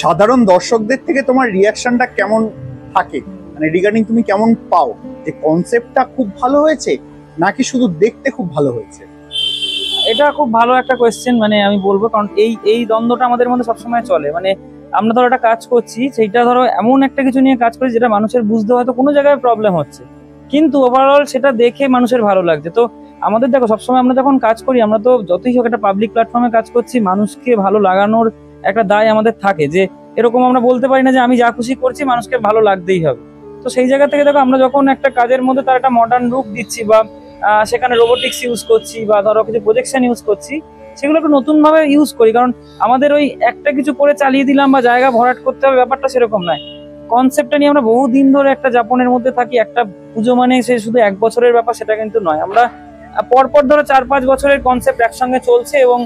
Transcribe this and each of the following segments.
সাধারণ দর্শকদের থেকে তোমার রিয়াকশনটা কেমন থাকে, মানে রিগার্ডিং তুমি কেমন পাও, যে কনসেপ্টটা খুব ভালো হয়েছে নাকি শুধু দেখতে খুব ভালো হয়েছে? এটা খুব ভালো একটা কোয়েশ্চেন, মানে আমি বলবো, কারণ এই দ্বন্দ্বটা আমাদের মধ্যে সবসময় চলে। মানে আমরা ধরো একটা কাজ করছি, সেইটা ধরো এমন একটা কিছু নিয়ে কাজ করছি যেটা মানুষের বুঝতে হয়তো কোনো জায়গায় প্রবলেম হচ্ছে, কিন্তু ওভারঅল সেটা দেখে মানুষের ভালো লাগছে। তো আমাদের দেখো, সবসময় আমরা যখন কাজ করি, আমরা তো যতই হোক একটা পাবলিক প্ল্যাটফর্মে কাজ করছি, মানুষকে ভালো লাগানোর একটা দায় আমাদের থাকে, যে এরকম আমরা বলতে পারি না যে আমি যা খুশি করছি মানুষকে ভালো লাগতেই হবে। তো সেই জায়গা থেকে দেখো, আমরা যখন একটা কাজের মধ্যে তার একটা মডার্ন রূপ দিচ্ছি, বা সেখানে রোবোটিক্স ইউজ করছি, বা ধরো কিছু প্রজেকশন ইউজ করছি, সেগুলো একটু নতুন ভাবে ইউজ করি। কারণ আমাদের ওই একটা কিছু করে চালিয়ে দিলাম বা জায়গা ভরাট করতে হবে, ব্যাপারটা সেরকম নয়। কনসেপ্টটা নিয়ে আমরা বহুদিন ধরে একটা যাপনের মধ্যে থাকি। একটা পুজো মানে সে শুধু এক বছরের ব্যাপার সেটা কিন্তু নয়। আমরা পরপর ধরো 4-5 বছরের কনসেপ্ট একসঙ্গে চলছে, এবং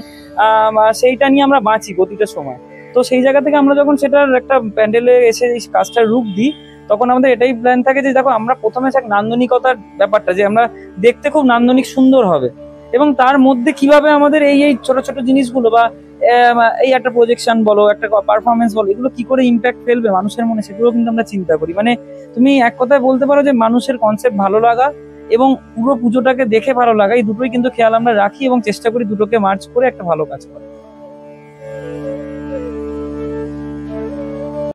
সেইটা নিয়ে আমরা বাঁচি প্রতিটা সময়। তো সেই জায়গা থেকে আমরা যখন সেটার একটা প্যান্ডেলে এসে এই কাজটার রূপ দিই, তখন আমাদের এটাই প্ল্যান থাকে যে দেখো, আমরা প্রথমে এক নান্দনিকতার ব্যাপারটা, যে আমরা দেখতে খুব নান্দনিক সুন্দর হবে, এবং তার মধ্যে কিভাবে আমাদের এই এই ছোট ছোট জিনিসগুলো, বা এই একটা প্রজেকশন বলো, একটা পারফরমেন্স বলো, এগুলো কি করে ইম্প্যাক্ট ফেলবে মানুষের মনে, সেগুলো কিন্তু আমরা চিন্তা করি। মানে তুমি এক কথায় বলতে পারো যে মানুষের কনসেপ্ট ভালো লাগা এবং পুরো পুজোটাকে দেখে ভালো লাগা, এই দুটোই কিন্তু খেয়াল আমরা রাখি, এবং চেষ্টা করি দুটোকে মার্চ করে একটা ভালো কাজ করা।